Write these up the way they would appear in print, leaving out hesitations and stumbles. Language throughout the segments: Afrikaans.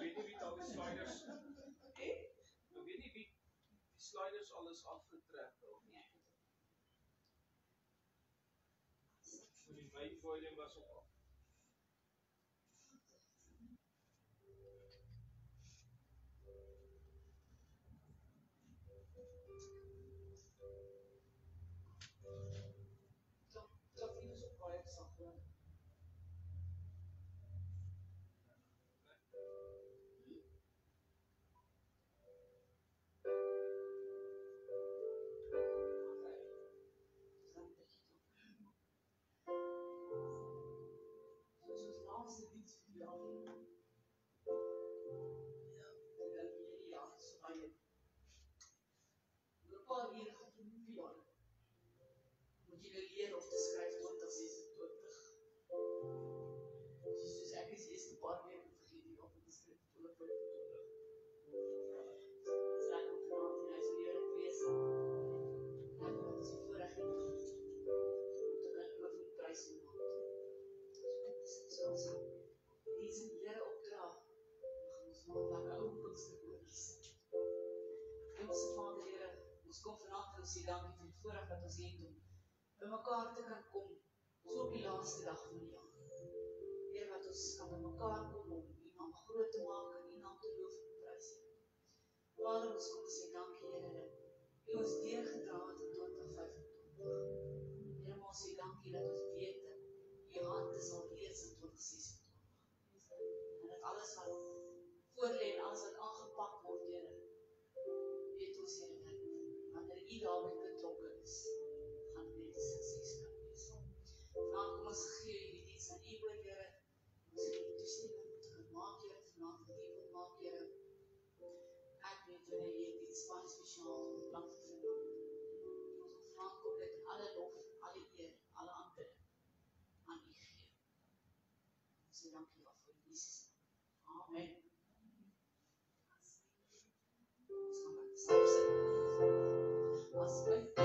Ik weet niet wie al die sliders. Ik weet niet wie die sliders alles afgetrekt of nie. So die main volume was op af. Traffiek is op baie sakke. Moet jy leer of te skryf 2026. Dus ek is eerst een paar weken vergeten of te skryf 2025. Dus ek moet vanavond in huis leerlik wees. Ek wat is die voorrecht nie om te kan iemand die prijs in maak. So as die is in Heere opdraag, dan gaan ons maar lekker ou kunstig oorkies. Hemelse Vader Heere, ons kom vanavond en ons sê dankie vir die voorrecht wat ons het om by mekaar te kan kom, so op die laaste dag van die jaar. Heer, wat ons kan by mekaar kom om die naam groot te maak en die naam te loof en prys. Vader, ons kom sê dankie, Heer, dat U ons deurgedra het in 2025. Heer, ons sê dankie dat ons weet dat U hand is al reeds in 2026. En dat alles wat voorlê en alles wat aangepak word, Heer, weet ons, Heer, dat wanneer U daarmee betrokke is, gaan net die sukses kan wees. Vanavond kom ons gee die diens aan U oor, Here. Ons het die toestemming moet gaan maak, Here. Vanavond U wil maak, Here. Ek weet wanneer jy die diens baie spesiaal lang te vind. Ons vanavond kom dit in alle lof, alle eer, alle aanbidding aan U gee. Ons sê dankie daarvoor in Jesus naam. Amen. Ons gaan maar saam sit. As my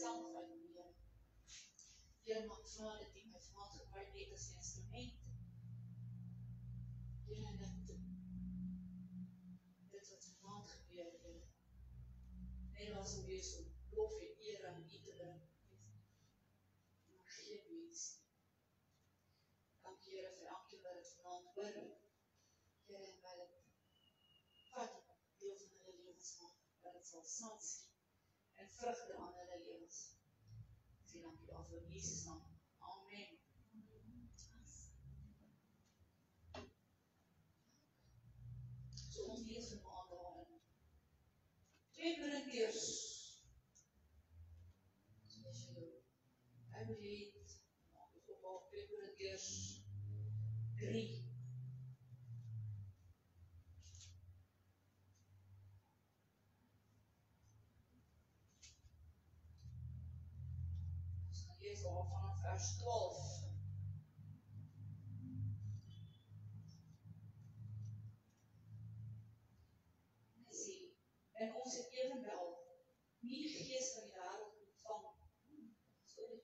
myself uit, Here. Here, maak vra dat U my vanaand gebruik net as 'n instrument. Here, dit wat vanaand gebeur, Here. Net daar sal wees om lof en eer aan U te bring. Maar geen mens nie. Dankie, Here, vir elkeen wat dit vanaand hoor. Here, en wat dit vat, deel van hulle lewens maak, dat dit sal saad skiet en vrug dra aan hulle lewens. Ek sê dankie daarvoor in Jesus naam. Amen. So ons lees vanaand daarin 2 Korintiërs. So as jy jou Bybel het, maak ons op 2 Korintiërs 3. Ons gaan lees daar vanaf vers 12. Hy sê, en ons het evenwel nie die gees van die wêreld ontvang. Sorry.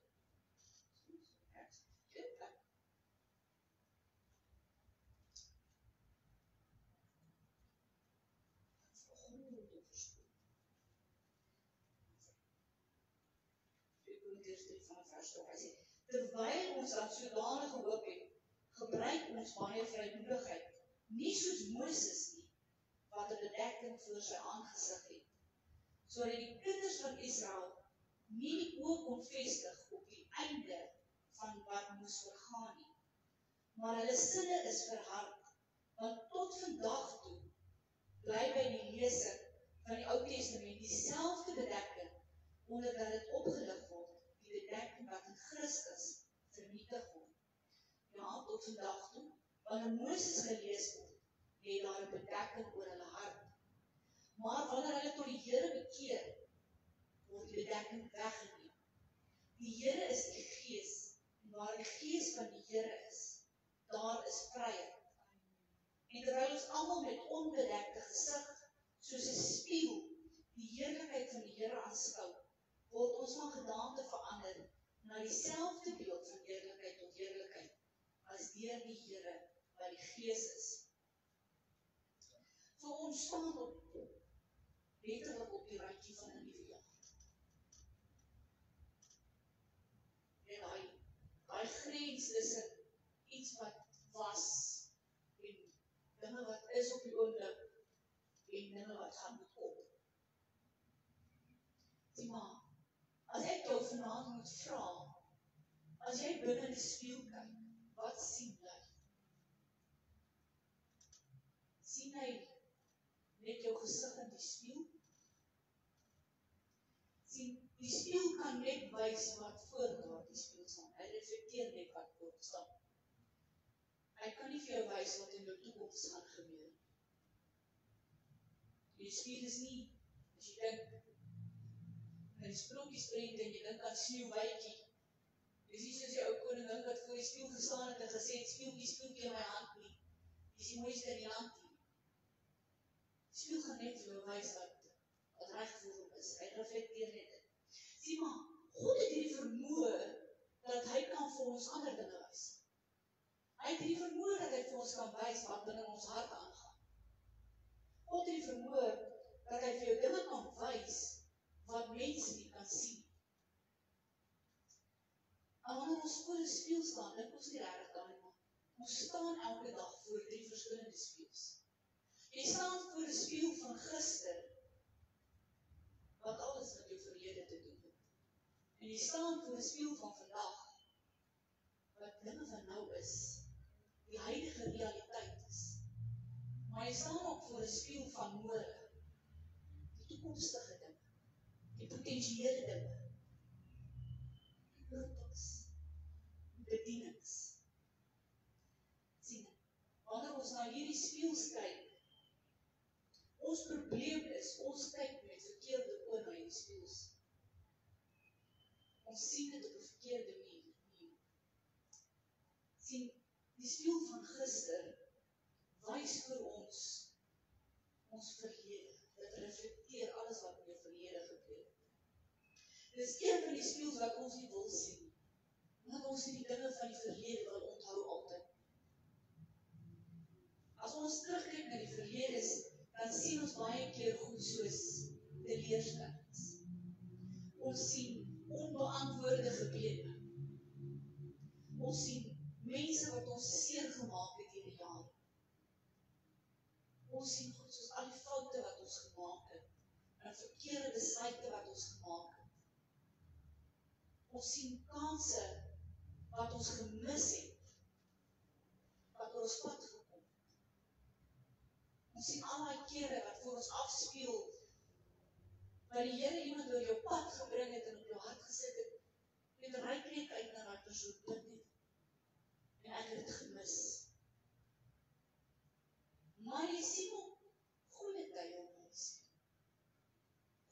Hy sê, terwyl ons dan sodanige hoop het, gebruik ons baie vrymoedigheid, nie soos Moses nie, wat 'n bedekking voor sy aangesig het, sodat die kinders van Israel nie die oë kon vestig op die einde van wat moes vergaan nie, maar hulle sinne is verhard, want tot vandag toe bly by die lesing van die Ou Testament dieselfde bedekking, omdat dit opgelig word, die bedekking wat in Christus vernietig word. Ja, tot vandag toe, wanneer Moses gelees word, lê daar 'n bedekking oor hulle hart. Maar wanneer hulle tot die Here bekeer, word die bedekking weggeneem. Die Here is die Gees, en waar die Gees van die Here is, daar is vryheid. En terwyl ons almal met onbedekte gesig, soos 'n spieël, die heerlikheid van die Here aanskou, word ons van gedaante verander na dieselfde beeld van heerlikheid tot heerlikheid, as deur die Here wat die Gees is. So ons staan letterlik op die randjie van 'n nuwe jaar. En daai grens tussen iets wat was en dinge wat is op die oomblik en dinge wat gaan kom. Sien maar, as ek jou vanaand moet vra, as jy binne die spieël kyk, wat sien jy? Sien jy net jou gesig in die spieël? Sien, die spieël kan net wys wat voor daardie spieël staan. Hy reflekteer net wat voor staan. Hy kan nie vir jou wys wat in jou toekoms gaan gebeur. Die spieël is nie, as jy dink, in die sprokiesprent en jy dink aan Sneeuwwitjie, dis nie soos die ou koningin wat voor die spieël gestaan het en gesê het, spieeltjie in my hand nie, dis die mooiste in die land nie. Die spieël gaan net vir jou wys wat reg voor hom is, hy reflekteer net dit. Sien maar, God het hierdie vermoë dat hy kan vir ons ander dinge wys. Hy het hierdie vermoë dat hy vir ons kan wys wat binne ons hart aangaan. God het die vermoë dat hy vir jou dinge kan wys wat mense nie kan sien. En wanneer ons voor 'n spieël staan, dink ons nie regtig daaraan nie. Ons staan elke dag voor 3 verskillende spieëls. Jy staan voor 'n spieël van gister, wat alles met jou verlede te doen het. En jy staan voor 'n spieël van vandag, wat dinge van nou is, die huidige realiteit is. Maar jy staan ook voor 'n spieël van môre, die toekomstige dinge, die potensiële dinge, die purpose, die bedienings. Sien, wanneer ons na hierdie spieëls kyk, ons probleem is, ons kyk met verkeerde oë na die spieëls. Ons sien dit op 'n verkeerde manier. Sien, die spieël van gister wys vir ons verlede. Dit reflekteer alles wat in jou verlede gebeur het. Dis een van die spieëls wat ons nie wil sien. Want ons nie die dinge van die verlede wil onthou altyd. As ons terugkyk na die verlede, dan sien ons baie keer goed soos teleurstellings. Ons sien onbeantwoorde gebede. Ons sien mense wat ons seer gemaak het hierdie jare. Ons sien goed soos al die foute wat ons gemaak het, en verkeerde besluite wat ons gemaak het. Ons sien kanse wat ons gemis het, wat oor ons pad gekom het. Ons sien al die kere wat voor ons afspeel, waar die Here iemand oor jou pad gebring het en op jou hart gesit het, met reikreek uit na die persoon dit nie. En ek het het gemis. Maar jy sien ook goeie tye in ons.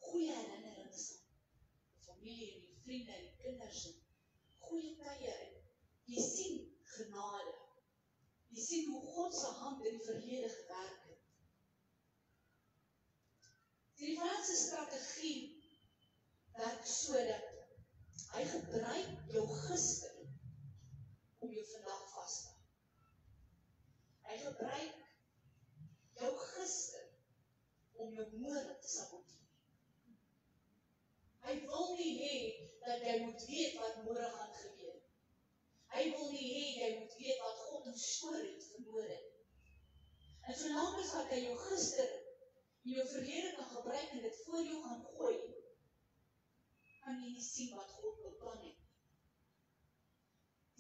Goeie herinnerings aan die familie en die vriende en die kinders en goeie tye en jy sien genade. Jy sien hoe God se hand in die verlede gewerk het. Die Franse strategie werk so dat hy gebruik jou gister om jou vandag vas te hou. Hy gebruik jou gister om jou môre te saboteer. Hy wil nie hê dat jy moet weet wat môre gaan gebeur. Hy wil nie hê jy moet weet wat God in stoor het vir môre. En solank as wat hy jou gister en jou verlede kan gebruik en dit voor jou gaan gooi, kan jy nie sien wat God beplan het.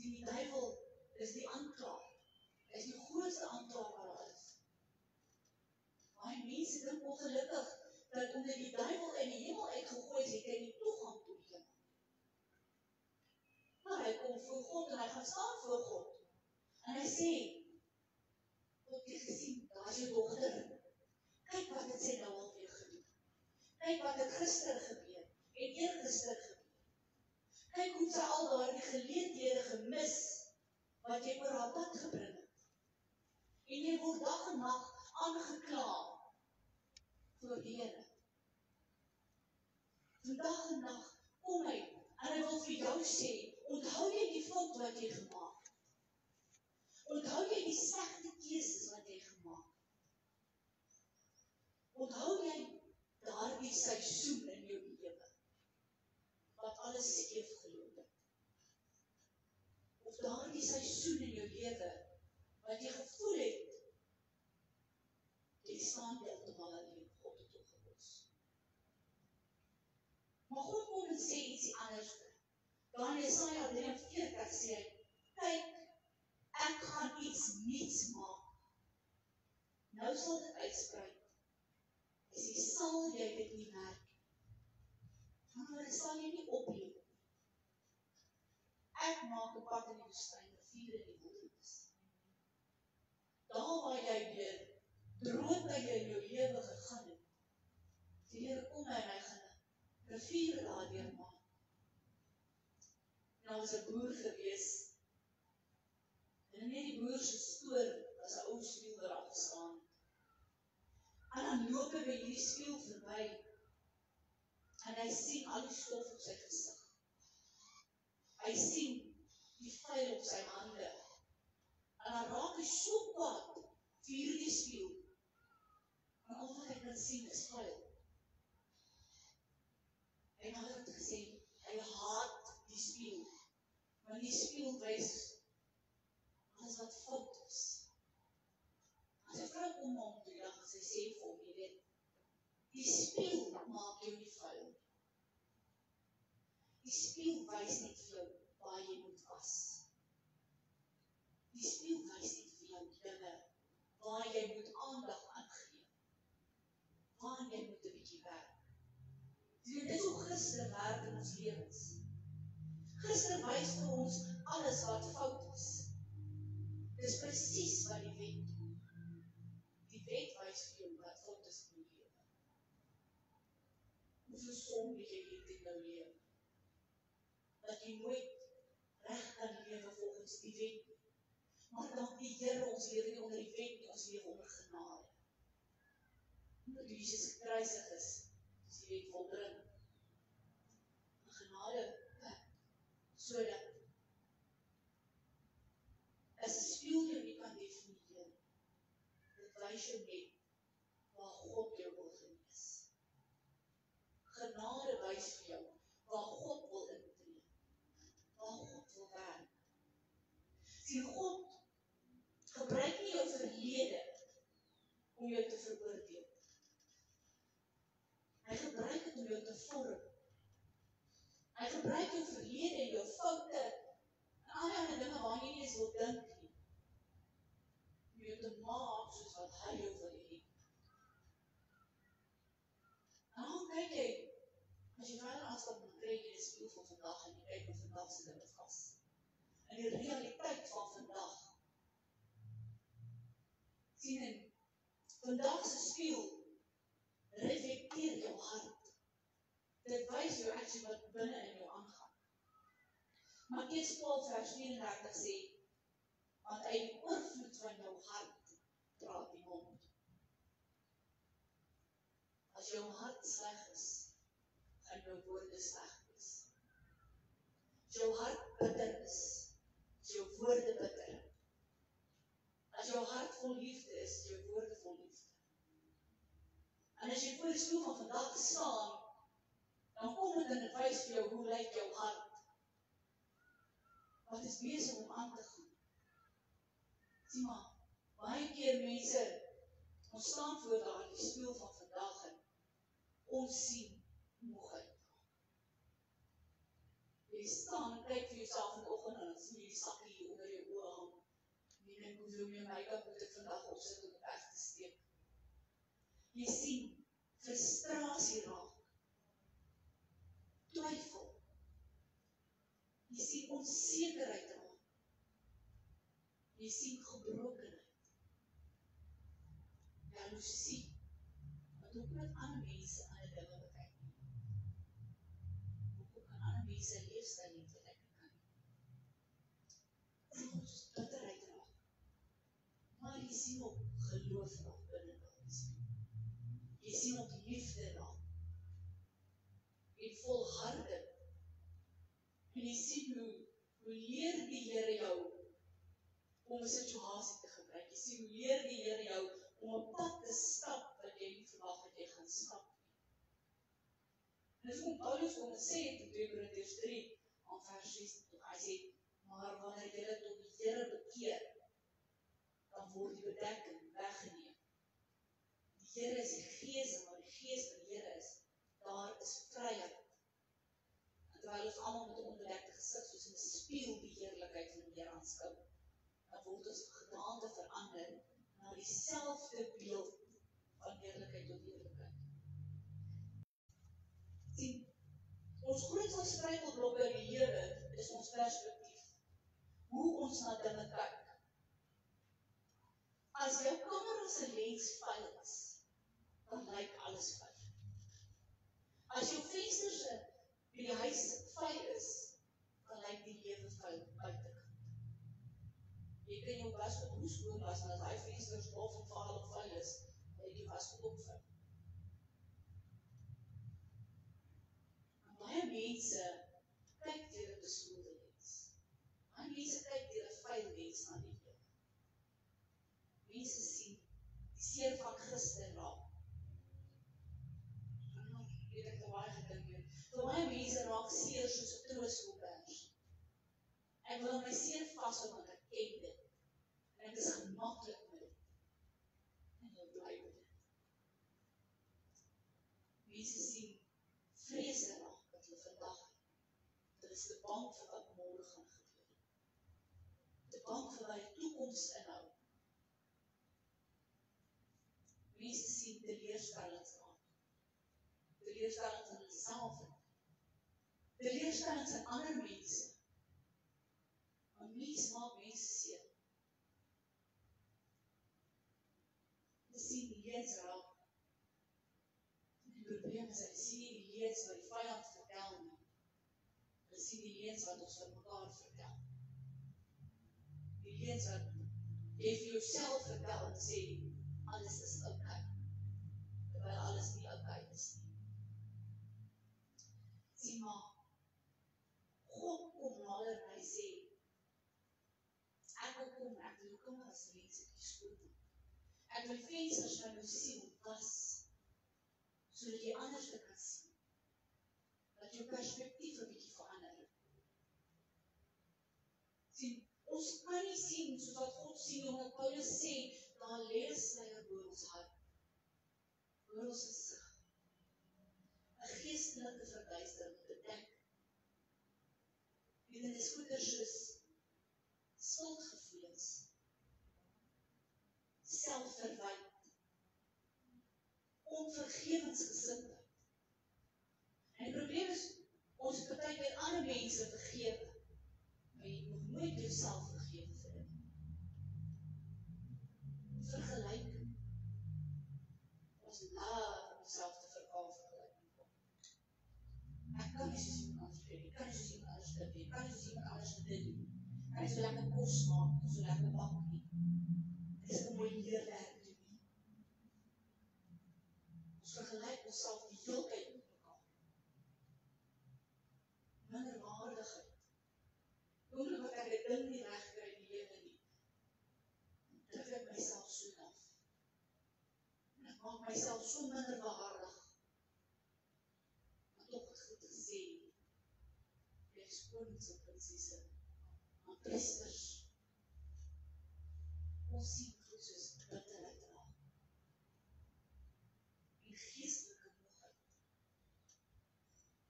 Die duiwel is die aanklaer. Hy is die grootste aanklaer wat daar is. Maar die mense dink ongelukkig dat omdat die duiwel in die hemel uitgegooi is, het hy nie toegang tot die hemel. Maar hy kom voor God en hy gaan staan voor God. En hy sê, God het gesien, daar is jou dogter. Kyk wat het sy nou alweer gedoen. Kyk wat het gister gebeur en eergister gebeur. Kyk hoe sy al daar die geleenthede gemis wat jy oor haar pad gebring het. En jy word dag en nag aangekla voor die Here. Vandag en nag kom hy en hy wil vir jou sê, onthou jy die fout wat jy gemaak het? Onthou jy die slegte keuses wat jy gemaak het? Onthou jy daardie seisoen in jou lewe wat alles skeef geloop het? Of daardie seisoen in jou lewe wat jy gevoel het jy staan heeltemal alleen, God het opgelos. Maar God kom en sê ietsie anders. Dan in Jesaja 43 sê hy, kyk, ek gaan iets niets maak. Nou sal dit uitsprei. Hy sê, sal jy dit nie merk? Maar sal jy nie opleef? Ek maak 'n pad in die woestyn, 'n vuur in die wildernis. Daar waar jy deur droogte jy in jou lewe gegaan het, die Here kom en hy gaan 'n rivier daardeur maak. En daar was 'n boer gewees, en net die boer se stoor was 'n ou spieël wat daar gestaan het. En dan loop hy by hierdie spieël verby, en hy sien al die stof op sy gesig. Hy sien die vuil op sy hande, en dan raak hy so kwaad vir hierdie spieël, en al wat hy kan sien is vuil. En hy het gesê, hy haat die spieël, want die spieël wys alles wat fout is. As 'n vrou kom hom toe, dan gaan sy sê vir hom, jy weet, die spieël maak jou nie vuil. Die spieël wys net vir jou waar jy moet was. Die spieël wys net vir jou dinge waar jy moet aandag aan gee. Waar jy moet 'n bietjie werk. Dit is hoe gister werk in ons lewens. Gister wys vir ons alles wat fout is. Dis presies wat die wet doen. Die wet wys vir jou wat fout is in jou lewe. Hoeveel sonde jy het in jou lewe. Dat jy nooit reg kan lewe volgens die wet nie. Maar dank die Here, ons lewe nie onder die wet nie, ons lewe onder genade. Omdat Jesus gekruisig is die wet volbring. wys jou net waar God jou wil genees. Genade wys vir jou waar God wil intree, waar God wil werk. Sien, God gebruik nie jou verlede om jou te veroordeel. Hy gebruik dit om jou te vorm. Hy gebruik jou verlede en jou foute en allerlei dinge waar jy nie eens wil dink nie, om jou te maak soos wat hy jou wil hê. En dan kyk jy, as jy verder aanstap, dan kry jy die spieël van vandag en jy kyk hoe vandag se dinge vas. In die realiteit van vandag. Sien, en vandag se spieël reflekteer jou hart. Dit wys jou actually wat binne in jou aangaan. Matteus 12 vers 34 sê, want uit die oorvloed van jou hart praat die mond. As jou hart sleg is, gaan jou woorde sleg wees. As jou hart bitter is jou woorde bitter. As jou hart vol liefde is jou woorde vol liefde. En as jy voor die spieël van vandag staan, dan kom dit en het wys vir jou hoe lyk jou hart. Wat is besig om aan te gaan. Sien maar, baie keer mense, ons staan voor daar die spieël van vandag en ons sien moegheid. Jy staan en kyk vir jouself in die oggend en dan sien jy die sakkie hier onder jou oë hang. En jy dink, hoeveel meer make-up moet ek vandag opsit om het weg te steek. Jy sien frustrasie raak. Twyfel. Jy sien onsekerheid raak. Jy sien gebrokenheid. Jaloesie. Wat ook met ander mense aan die dinge bekyk nie. Ook aan ander mense leefstyl nie bekyk kan nie. Ons bitterheid raak. Maar jy sien ook geloof raak binne daar. Jy sien ook liefde raak. En volharding. En jy sien hoe leer die Here jou om 'n situasie te gebruik. Jy sien hoe leer die Here jou om 'n pad te stap wat jy nie verwag dat jy gaan stap nie. En dis hoe Paulus kom sê in 2 Korintiërs 3 aan vers 16. Hy sê, maar wanneer julle tot die Here bekeer, dan word die bedekking weggeneem. Die Here is die Gees en waar die Gees van die Here is, daar is vryheid. En terwyl ons almal met 'n onbedekte gesig soos in 'n spieël die heerlikheid van die Here aanskou, dan word ons gedaante verander na dieselfde beeld van heerlikheid tot heerlikheid. Sien, ons grootste struikelblok in die lewe is ons perspektief. Hoe ons na dinge kyk. As jou kamera se lens vuil is, dan lyk alles vuil. As jou vensters by die huis vuil is, dan lyk die lewe vuil buitekant. Jy kan jou wasgoed hoe skoon was, en as hy vensters bof en vuil is, lyk die wasgoed ook vuil. En baie mense kyk deur 'n beskoelde lens. Baie mense kyk deur 'n vuil lens na die lewe. Mense sien die seer van gister raak. Weet ek baie gedink het. Vir baie mense raak seer soos 'n troostkoppers. Ek wil my seer vashou want ek ken dit. En ek is gemaklik met dit. En ek bly met dit. Mense sien vrese raak wat hulle vandag het. Dit is te bang vir wat môre gaan gebeur. Te bang vir wat die toekoms inhou. Mense sien teleurstellings raak. Teleurstellings in hulself. Teleurstellings in ander mense. Want mense maak mense seer. Hulle sien die leuns raak. Die probleem is, hulle sien nie die leuns wat die vyand vertel nie. Hulle sien die leuns wat ons vir mekaar vertel. Die leuns wat jy vir jouself vertel en sê, alles is oukei. Terwyl alles nie oukei is nie. Sien maar, God kom nader en hy sê, ek wil kom, ek wil kom as mense die skoon. Ek wil vensters van jou siel was, sodat jy anders te kan sien. Dat jou perspektief 'n bietjie verander. Sien, ons kan nie sien soos wat God sien, omdat Paulus sê, daar lê 'n sluier oor ons hart, oor ons gesig. 'n Geestelike verduistering bedek. En dit is goeders soos skuldgevoelens, selfverwyd, onvergewensgesindheid. En die probleem is, ons het partykeer ander mense vergewe, maar jy het nog nooit jouself vergewe vir dit. Vergelyking. Ons laat om onsself te vergelyking. Ek kan nie soos iemand anders doen, ek kan nie soos iemand anders dit doen, ek kan nie soos iemand anders dit doen. Ek kan nie so lekker kos maak, so lekker bak nie. Ek is 'n mooi leerwerk doen nie. Ons vergelyk onsself die hele tyd met mekaar. Minderwaardigheid. Oomblik wat ek dit ding nie reg kry in die lewe nie, druk ek myself so af. En ek maak myself so minderwaardig. Maar tog het goed gesê, jy is konings en prinsesse, maar priesters, ons sien goed soos bitterheid raak. En geestelike moegheid.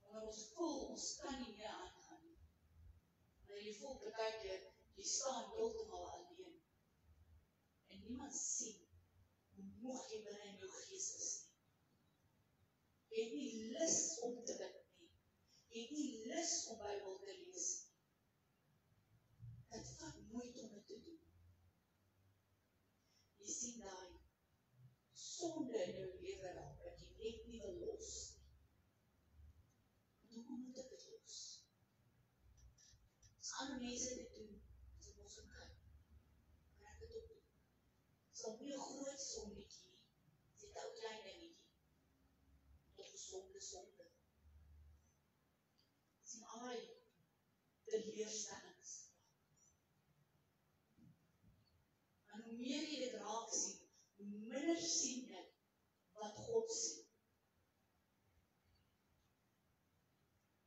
Wanneer ons voel, ons kan nie meer aangaan nie. Wanneer jy voel, partykeer, jy staan heeltemal alleen. En niemand sien hoe moeg jy binne in jou gees is nie. Jy het nie lus om te bid nie. Jy het nie lus om Bybel te lees nie. Dit vat moeite om dit te doen. Jy sien daai sonde in jou lewe raak, dat jy net nie wil los nie. Hoekom moet ek dit los? As ander mense dit doen, is dit mos oké. Maar ek het ook doen. Dit sal nie 'n groot sondetjie nie. Dit is 'n klein dingetjie. Tot gesonde sonde. Sien al die teleurstellings. En hoe meer jy dit raak sien, hoe minder sien jy wat God sien.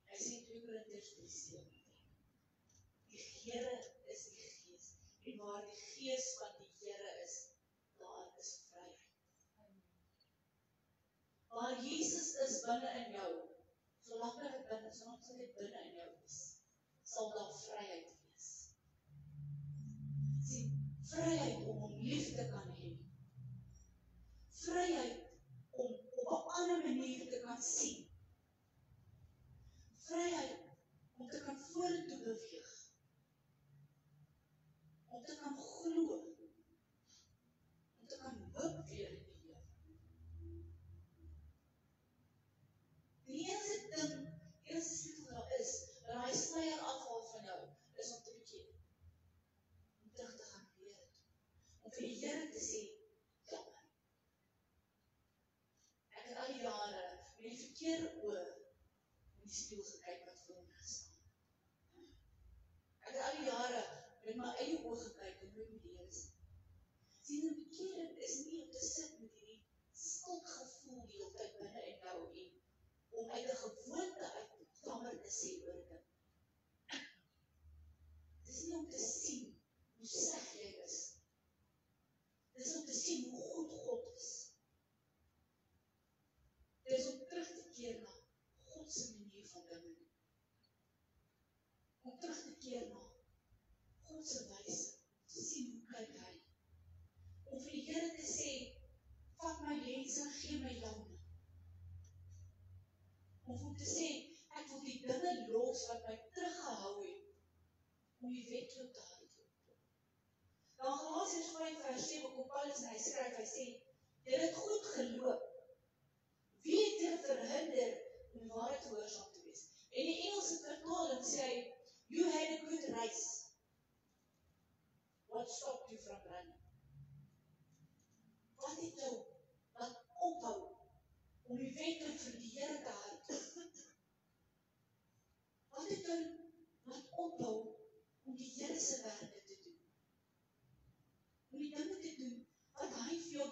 Hy sê 2 Korintiërs 3:17. Die Here is die Gees. En waar die Gees van die Here is, daar is vryheid. Waar Jesus is binne in jou, solank hy binne is, solank hy binne in jou is, sal daar vryheid wees. Sien, vryheid om hom lief te kan hê. Vryheid om op 'n ander manier te kan sien. Vryheid om te kan vorentoe beweeg. Om te kan glo. Om te kan hoop weer in die lewe. Die enigste ding, die enigste sleutel daar is, dat hy sluier afhaal van jou, is om te bekeer. Om terug te gaan leer het. Om vir die Here te sê, jammer. Ek het al die jare met die verkeerde oë in die spieël gekyk wat voor my gestaan. Ek het al die jare met my eie oë gekyk en nooit met die Here sien. Sien, 'n bekering is nie om te sit met hierdie skuldgevoel die hele tyd binne in jou en om uit 'n gewoonte uit jammer te sê oor dit. Dit is nie om te sien hoe sleg jy is. Dit is om te sien hoe goed God is. Dit is om terug te keer na God se manier van dinge doen. Om terug te keer na God se wyse, te sien hoe kyk hy. Om vir die Here te sê, vat my lens en gee my joune. Om te sê, ek wil die dinge los wat my teruggehou het, om die wedloop te hardloop. Dan Galasiërs 5:7 kom Paulus en hy skryf, hy sê, jy het goed geloop. Wie het jou verhinder om die waarheid gehoorsaam te wees? En die Engelse vertaling sê, you had a good race. What stopped you from running? Wat het jou laat ophou om die wedloop vir die Here te hardloop? Wat het jou laat ophou om die Here se werke te doen? Om die dinge te doen wat hy vir jou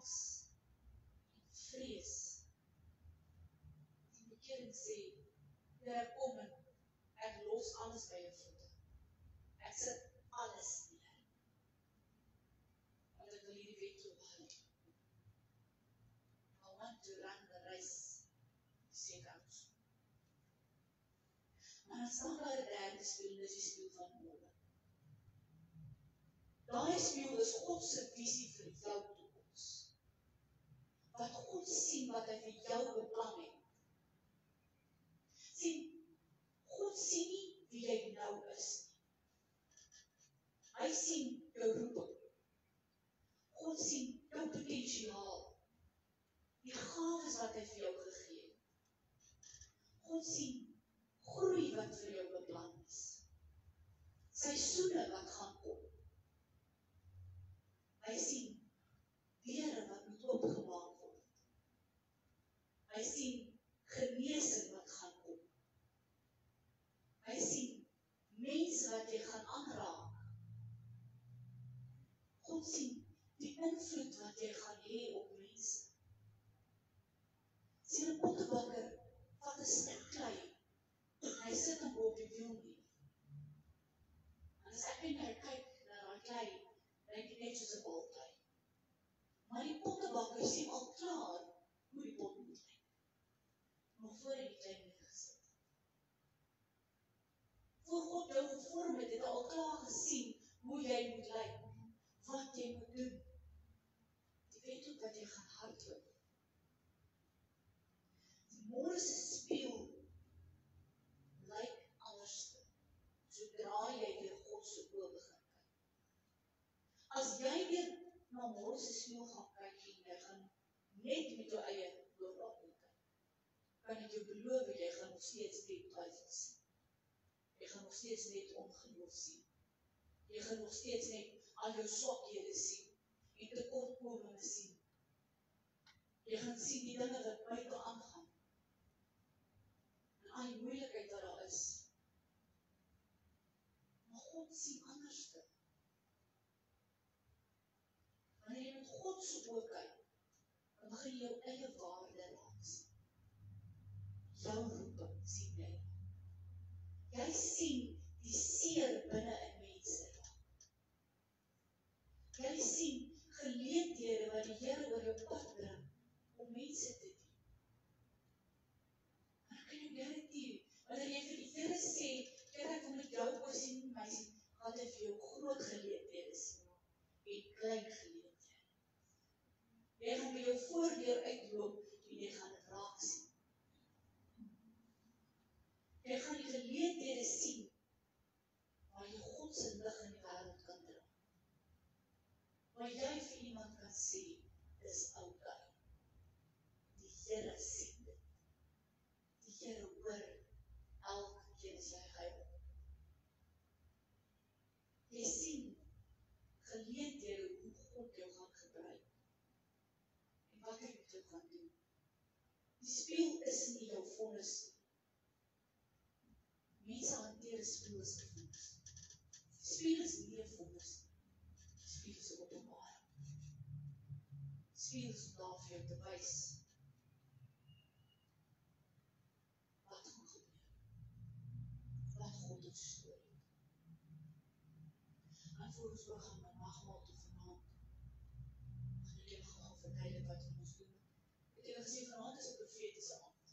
angs en vrees. Die bekering sê, Here kom en ek los alles by jou voete. Ek sit alles neer. Want ek wil hierdie wedloop hou. I want to run the race, sê Paulus. Maar dan staan daar 'n derde spieël, dis die spieël van môre. Daai spieël is God se visie vir jou toekoms. Wat God sien wat hy vir jou beplan het. Sien, God sien nie wie jy nou is nie. Hy sien jou roeping. God sien jou potensiaal. Die gawes wat hy vir jou gegee het. God sien groei wat vir jou beplan is. Seisoene wat gaan kom. Hy sien deure wat moet oopgemaak word. Hy sien genesing wat gaan kom. Hy sien mense wat jy gaan aanraak. God sien die invloed wat jy gaan hê op mense. Sien 'n pottebakker vat 'n stuk klei en hy sit hom op die wiel nie. En as ek en jy kyk na daai klei, dink jy net soos 'n balklei. Maar die pottebakker sien al klaar hoe die pot moet lyk. Nog voor hy die klei neergesit. Voor God jou gevorm het, het hy al klaar gesien hoe jy moet lyk, wat jy moet doen. Jy weet ook wat jy gaan hardloop. Die môre se spieël lyk anders. Sodra jy deur God se oë begin kyk. As jy deur na môre se spieël gaan kyk en jy gaan net met jou eie oë kyk, kan ek jou beloof jy gaan nog steeds net twyfels sien. Jy gaan nog steeds net ongeloof sien. Jy gaan nog steeds net al jou swakhede sien en tekortkominge sien. Jy gaan sien die dinge wat buite aangaan. En al die moeilikheid wat daar is. Maar God sien anderste. Wanneer jy met God se oë kyk, dan begin jy jou eie waarde raak sien. Jou roeping sien jy. Jy sien die seer binne in mense raak. Jy sien geleenthede wat die Here oor jou pad bring om mense te dien. Maar kan jy garandeer, wanneer jy vir die Here sê, Here, ek wil met jou voorsien, my sien, gaan hy vir jou groot geleenthede sien en klein geleenthede. Jy gaan by jou voordeur uitloop en jy gaan dit raak sien. Jy gaan die geleenthede sien waar jy God se lig in die wêreld kan dra. Waar jy vir iemand kan sê, dis oukei. Die Here sien dit. Die Here hoor elke keer as jy huil. Jy sien geleenthede hoe God jou gaan gebruik. En wat hy met jou gaan doen. Die spieël is nie jou vonnis nie. Mense hanteer 'n spieël as 'n vonnis. Die spieël is nie 'n vonnis nie. Die spieël is 'n openbaring. Die spieël is daar vir jou te wys wat gaan gebeur. Wat God het storie. En voor ons gaan na nagmaal toe vanaand. Gaan ek julle gou vertel wat ons doen. Ek het julle gesê vanaand is 'n profetiese aand.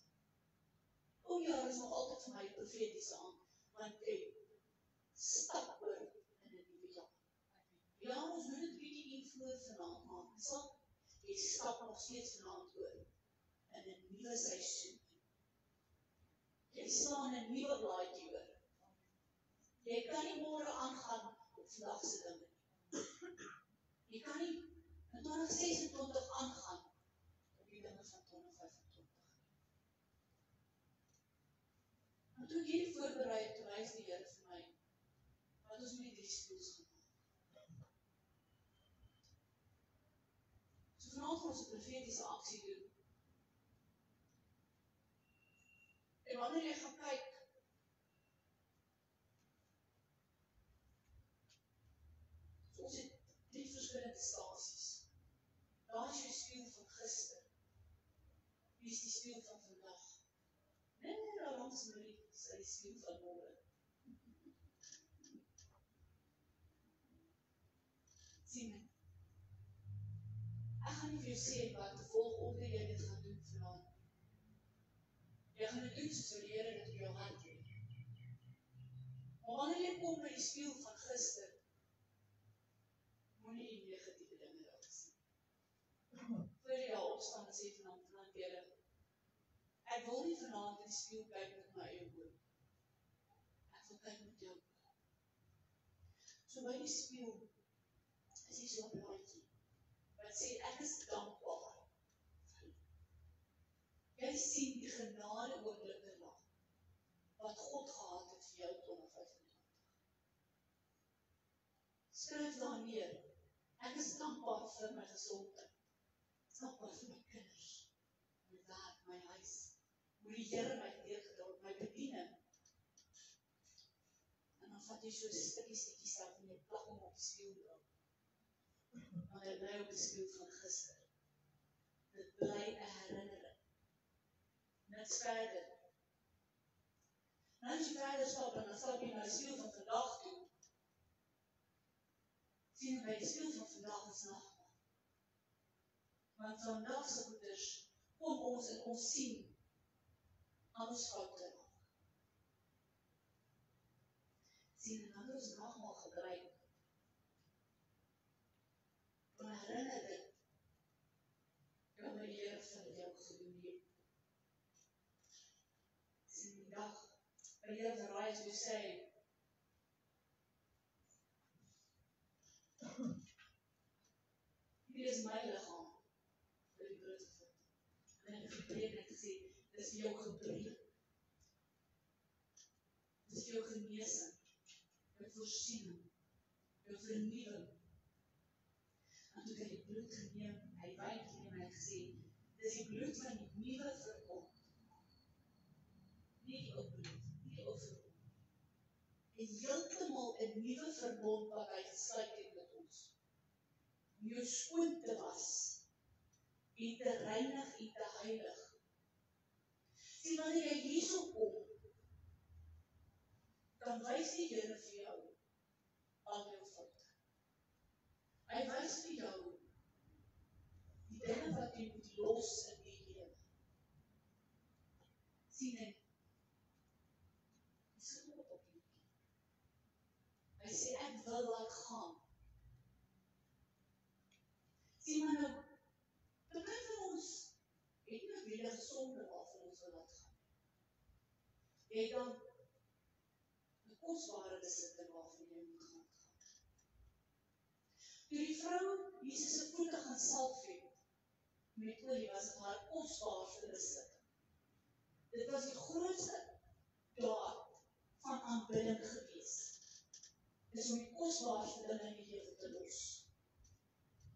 O ja, is nog altyd vir my 'n profetiese aand, want jy stap oor in 'n nuwe jaar. Ja, ons doen dit bietjie nie voor vanaand, maar jy stap nog steeds vanaand oor in 'n nuwe seisoen. Jy staan 'n nuwe blaadjie oor. Jy kan nie môre aangaan op vandag se dinge nie. Jy kan nie in 2026 aangaan op die dinge van 2025. Maar toe ek hierdie voorberei het, wys die Here vir my, wat ons met die spieëls gaan maak. So vanaand gaan ons 'n profetiese aksie doen. En wanneer jy gaan kyk, so ons het 3 verskillende stasies. Daar is jou spieël van vandag. Nee, daar langs my sy spieël van môre. Sien my. Ek gaan nie vir jou sê wat die volgorde jy dit gaan doen vanaand. Jy gaan dit doen soos wat die Here dit op jou hart lê. Maar wanneer jy kom by die spieël van gister, moenie die negatieve dinge daar sien. Voor jy daar opstaan en sê vanaand Here, ek wil nie vanaand in die spieël kyk met my eie oë. Ek wil kyk met jou oë. So by die spieël is hier so 'n blaadjie wat sê ek is dankbaar. Jy sien die genade oorblikke daar wat God gehad het vir jou 2025. Skryf daar neer. Ek is dankbaar vir my gesondheid. Dankbaar vir my kinders, my werk, my huis. Hoe die Here my deurgedra, my bediening. En dan vat jy so 'n stukkie self en jy plak hom op die spieël. Maar hy bly op die spieël van gister. Dit bly 'n herinnering. Niks verder. Nou as jy verder stap, dan stap jy na die spieël van vandag toe. Sien by die spieël van vandag is nagmaal. Want vandag se goeders kom ons en ons sien alles foute raak. Sien en dan ons nagmaal gebruik. Maar herinner dit. Ja, my Here vir wat jou gedoen het. Sien die dag. My Here verraai as jy sê. Hier is my liggaam. Vir die brood gevat. En ek het gepreek en gesê, dis vir jou gebreek. Dis vir jou genesing. Jou voorsiening. Jou vernuwing. En toe ek die bloed geneem, hy wyn geneem en hy gesê, dis die bloed van die nuwe verbond. Nie die ou bloed, nie die ou verbond. En heeltemal 'n nuwe verbond wat hy gesluit het met ons. Om jou skoon te was, en te reinig en te heilig. Sien, wanneer jy hierso kom, dan wys die Here vir jou al jou foute. Hy wys vir jou die dinge wat jy moet los in die lewe. Sien hy, hy sit op die boekie. Hy sê, ek wil laat gaan. Sien maar nou, party van ons het nie weer gesonde waarvan ons wil laat gaan. Jy het dan 'n kosbare besitting waarvan jy moet gaan. Toe die vrou Jesus se voete gaan salf het, met olie was dit haar kosbaarste besitting. Dit was die grootste daad van aanbidding gewees. Dis om die kosbaarste dinge in die lewe te los.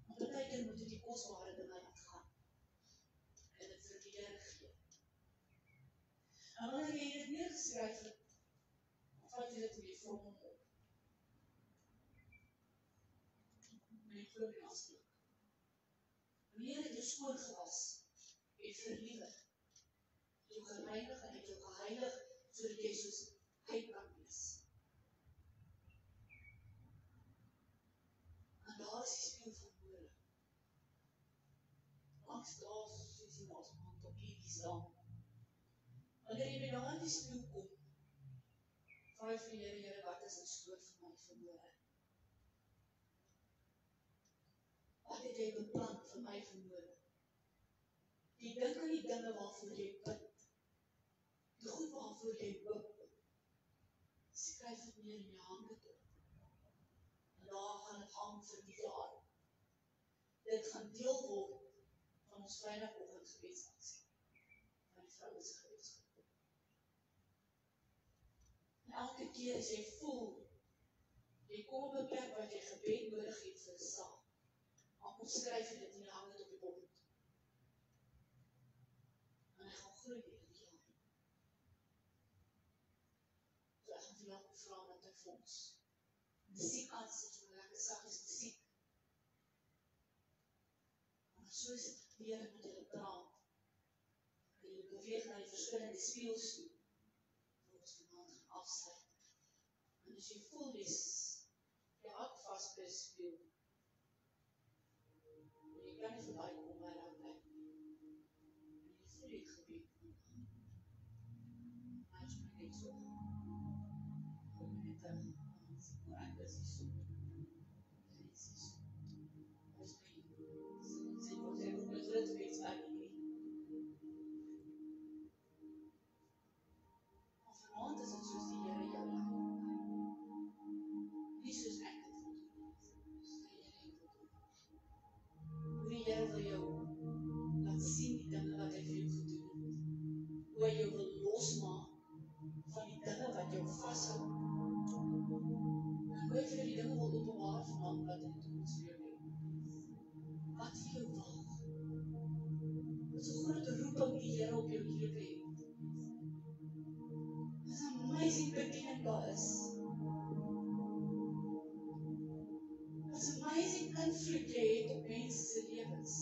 Want baie keer moet jy die kosbare dinge laat gaan. En dit vir die Here gee. En wanneer jy dit neergeskryf het, dan vat jy dit in die vorm op. My glo nie afspreek. Wanneer het jou skoon gewas, het vernuwe, het jou gereinig en het jou geheilig, sodat jy soos hy kan wees. En daar is die spieël van môre. Langs daar, soos die maas maand op hierdie staan. Wanneer jy by daar in die spieël kom, vraag vir die Here, wat is in stoor vir my vir môre? Wat het jy beplan vir my vir môre? Jy dink aan die dinge waarvoor jy bid. Die goed waarvoor jy hoop. Skryf dit neer en jy hang dit op. En daar gaan het hang vir die jaar. Dit gaan deel word van ons Vrydagoggend gebedsaksie. Van die vrouens gebedsaksie. En elke keer as jy voel, jy kom op 'n plek waar jy gebed nodig het vir 'n saak. Dan kom skryf jy dit en jy hang dit op die bord. En hy gaan groei in die jaar. So ek gaan vir jou vra dat hy vir ons musiek aansit, so lekker saggies musiek. Maar soos die Here met julle praat, kan julle speels toe. Voor ons vanaand gaan afsluit. En as jy voel jy hak vast by die speel. En jy kan nie verby kom by dat plek. En jy voel die gebed aangaan. Maar jy moet net so. Kom net aan. Maar ek is nie so. Ek is nie so. Ons sê ons het iets back nie. Maar vanaand is het soos die Here jou lei. Nie soos ek het wil doen. Soos die Here het wil doen. Hoe die Here wil jou laat sien die dinge wat hy vir jou gedoen het. Hoe hy jou wil losmaak van die dinge wat jou vashou. En hoe hy vir jou die dinge wil openbaar vanaand wat in die toekoms vir jou het. Wat vir jou wag. Wat so groot roeping die Here op jou lewe het. Wat 'n amazing bediening daar is. Wat 'n amazing invloed jy het op mense se lewens.